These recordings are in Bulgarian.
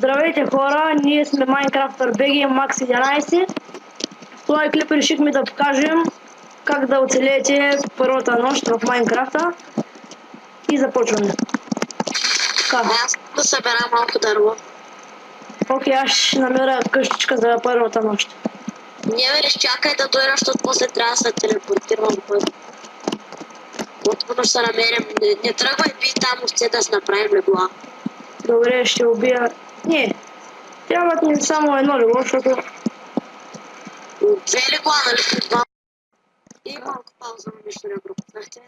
Здравейте хора, ние сме Minecrafter BG Max 11. В този клип решихме да покажем как да оцелеете първата нощ в Майнкрафта. И започваме. Аз да събера малко дърво. Окей, аз ще намеря къщичка за първата нощ. Не бе, изчакай да дойда, защото после трябва да се телепортирам път. Отвън ще се намерим. Не тръгвай би там още да си направим легла. Добре, ще убия... Не, трябват ни само едно легло, защото... Две легла, нали? Два. И малко пауза, но нищо не пропуснахте.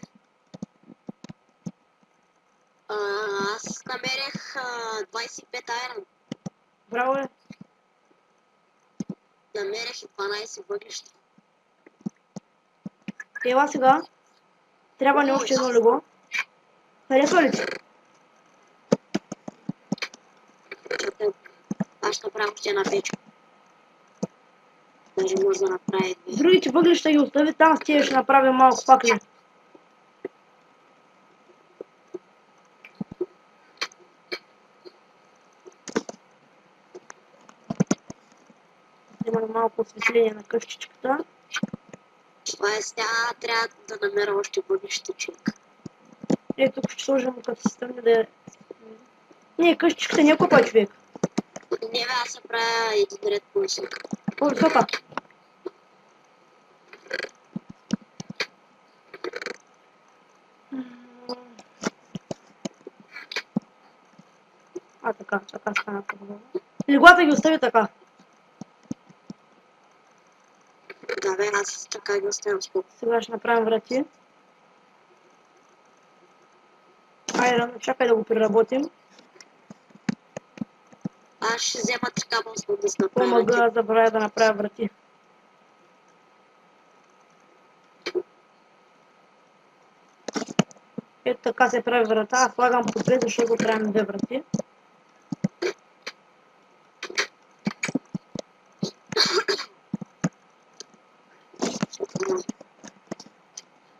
Аз намерих 25 айрон. Браво е. Намерих и 12 въглища. Ела сега. Трябва ни още едно легло. Харесва ли ти? Аз ще направя още една печка. Даже може да направя две. Другите въглища ги остави там, с тия ще направим малко пакли. Има малко осветление на къщичката. Това е сега, трябва да намеря още въглища, човек. Тук ще сложим като се стъмне да е... Не, къщичката не е копа, човек. Не бе, аз се правя един ред по-висока. По-висока. Така стана по-добре. Леглата ги остави така. Да бе, аз така ги оставям спокойно. Сега ще направим врати. Айде, чакай да го преработим. Аз ще взема така мостно да се направя врати. Помага, забравя да направя врати. Ето така се прави врата. Аз слагам по две, защото правим две врати.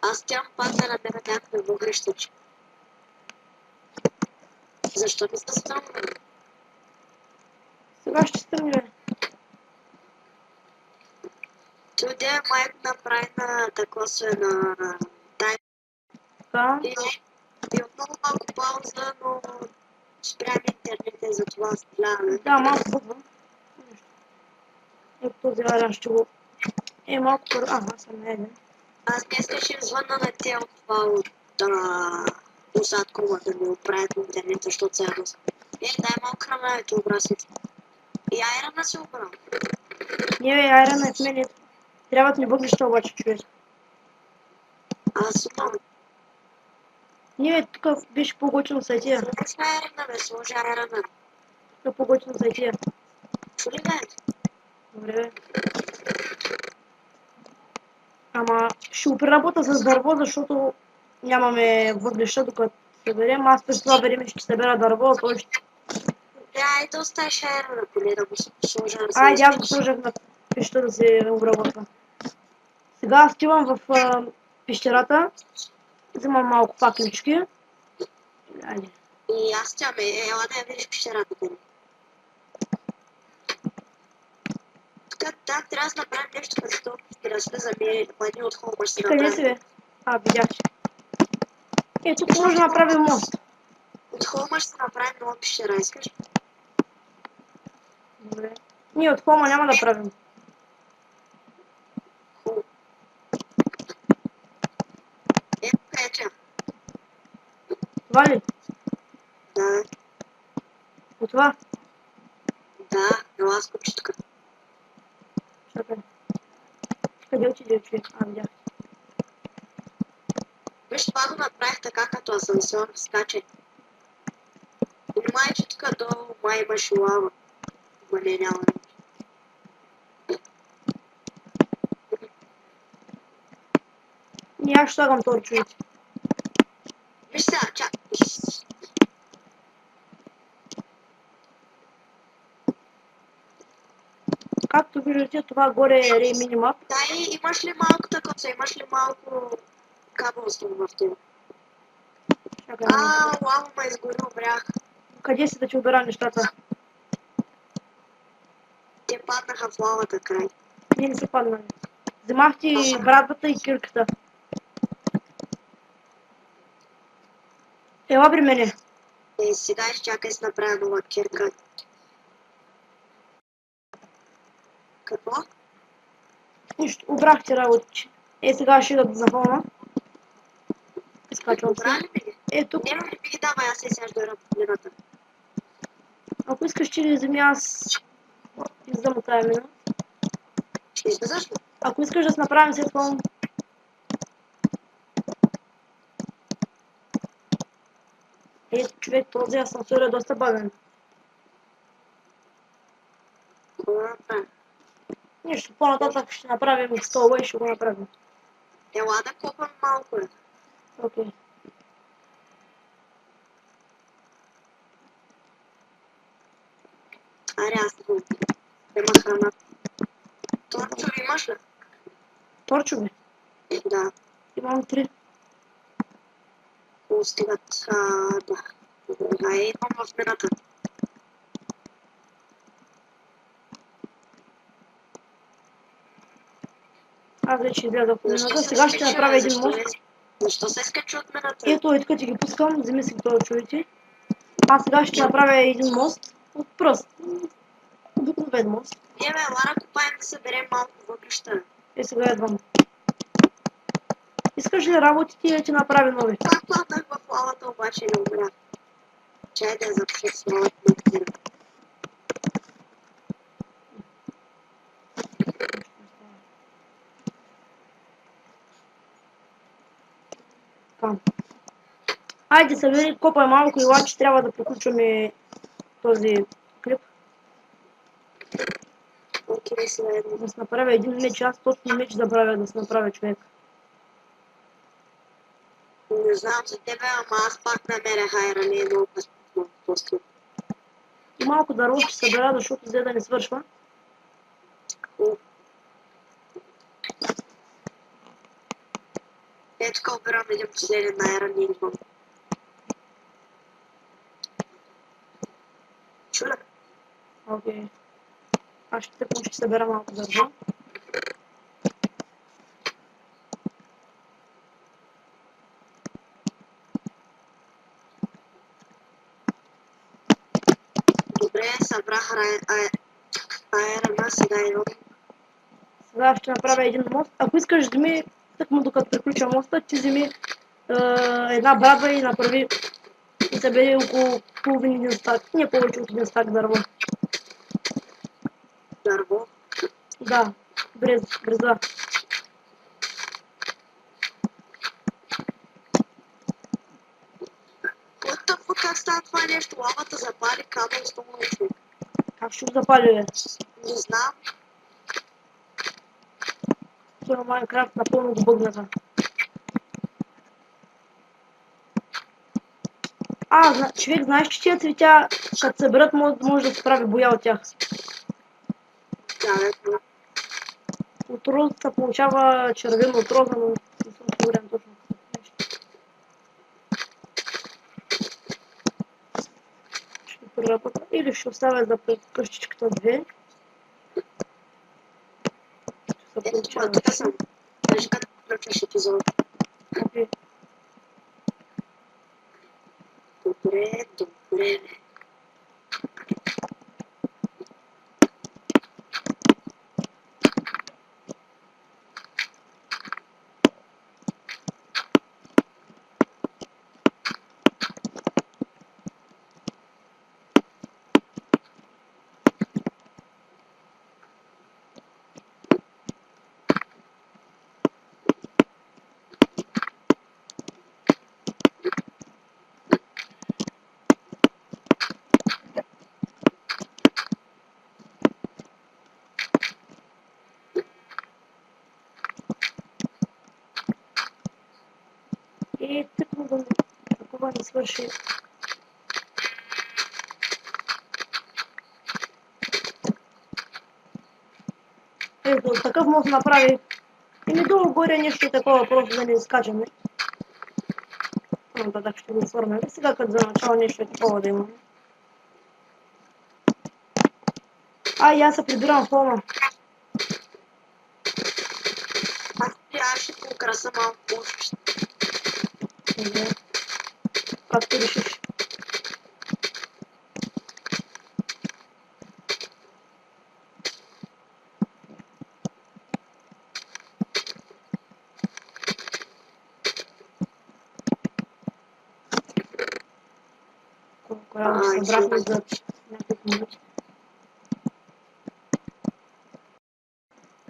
Аз тям пак да намеря някакви въглища. Защо ми се стръмна? Сега ще стъмне. Той май направи на такова се на тайм. Така. И от много малко пауза, но спрям интернет и затова стреляме. Да, малко бъдва. Ето този арен ще го... малко първо... аз съм на един. Аз днес ще звънна на те от това от усадкова да ми оправят интернет, защото сега да съм. Дай малко храна, ето образите. И айрана се обрам. Не бе, айрана е в мен. Трябват ни въглища обаче, човек. Аз имам. Не бе, тук беше по-готино с айтия. Сложи айрана, бе, сложи айрана. Тук по-готино с айтия. Чули, бе? Добре, бе. Ама ще го преработя с дърво, защото нямаме въглища, докато съберем. Аз през това време ще събера дърво, а той ще... Айде да оставиш айрана, поне да го сложа на Айде, аз го следващия. сложих на пещера да се обработва. Сега отивам в пещерата, взимам малко паклички. Айде. И аз тя ме, ела да я видиш пещерата къде. Тук трябва да направим нещо като това пещера, ще замери, един от холма ще се направим. Къде си бе? Видях. Тук може да направим мост. От холма ще се направим нова пещера, искаш? Добре. Ние от холма няма да правим. Хубаво. Къде е тя? Това ли? Да. От това? Да, ела скочи тук. Чакай. Къде отиде човек? Видях. Виж, това го направих така като асансьор, скачай. Внимай, че тук долу май имаше лава. Ма не, няма. Ние аз ще слагам този човек. Виж сега, чакай. Както виждате, това горе е Ray Minimap. Дай, имаш ли малко такова, имаш ли малко кабелство в тебе? Чакай. Лава ме изгори, умрях. Къде си да ти обера нещата? те паднаха в лавата край. Не се паднали. Вземах ти брадвата и кирката. Ела при мене. Сега изчакай с направя нова кирка. Какво? Нищо, обрах ти работи. Сега ще да захвана. Изкачвам се. Добра ли ми ги? Тук. Не ми ги давай, аз се сяжда ръбнината. Ако искаш ти ли вземи, аз издам от тая мина. Ще излезаш ли? Ако искаш да се направим след това. Човек, този асансьор е доста бавен. Добре. Нищо, по-нататък ще направим стола и ще го направим. Ела да копам малко. Окей. Аре, аз го има храна. Торчо имаш ли? Торчове? Да. Имам 3. Стигат. Да. Добре, имам в мината. Аз вече излязох от Защо мината. се Сега ще скача, направя бе? един мост. Защо се скача от мината? Ето, тук ти ги пускам. Вземи си торчовете. Аз сега ще направя един мост. От пръст. Обикновен мост. Не бе, Лара, копаем да съберем малко въглища. Сега едвам. Искаш ли работите и да ти направя нови? Пак паднах в лавата, обаче не умрях. Чай да я запиша с малата мактира. Айде, събери, копай малко и лачи, трябва да приключваме този клип. Окей, сега едно. Да се направя един меч, аз точно меч забравя да се направя, човек. Не знам за тебе, ама аз пак намеря хайра, не е много късно после. И малко дърво ще събера, защото взе да не свършва. Ето тук обирам един последен найра, не идвам. Чуля? Окей. Аз ще тъкам, ще събера малко дърво. Добре, събрах айрана, сега идвам. Сега ще направя един мост. Ако искаш да ми, тъкмо докато приключа моста, ти вземи една брадва и направи и събери около половин един стак, не повече от един стак дърво. Дърво. Да, бреза. What the fuck, как става това нещо? Лавата запали кабел с това човек. Как ще го запаля, бе? Не знам. Това Майнкрафт напълно го бъгнаха. Човек, знаеш, че тия цветя, като съберат, може да се прави боя от тях. Да, бе, От розата получава червено от роза, но не съм сигурен точно какво нещо. Ще преработя. Или ще оставя за къщичката 2. Ще се ето това, получава. тук съм. Виж като включваш епизод. Окей. Добре, добре. И тъкмо да такова не свърши. Ето, такъв мост направи. И долу горе нещо такова, просто да не изкачаме. Нататък ще го свърнем. Сега като за начало нещо такова да имаме. Аз се прибирам в хома. Аз ще покраса малко повече. Добре. Както решиш. Колко рано се събрахме за няколко минути.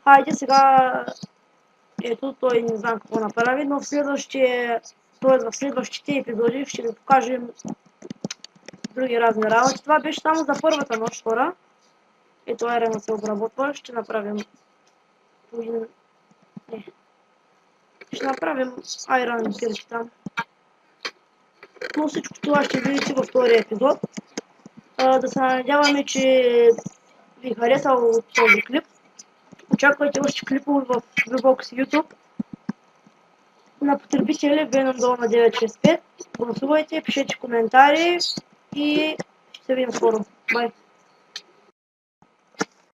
Хайде сега, ето той не знам какво направи, но в следващите епизоди ще ви покажем други разни работи. Това беше само за първата нощ, хора. Ето айрена се обработва, ще направим не. Ще направим айрон бирки там. Но всичко това ще видите във втория епизод. Да се надяваме, че ви харесал този клип. Очаквайте още клипове в VBOX YouTube. На потребители Venom долу на 965. Гласувайте, пишете коментари и ще се видим скоро. Бай!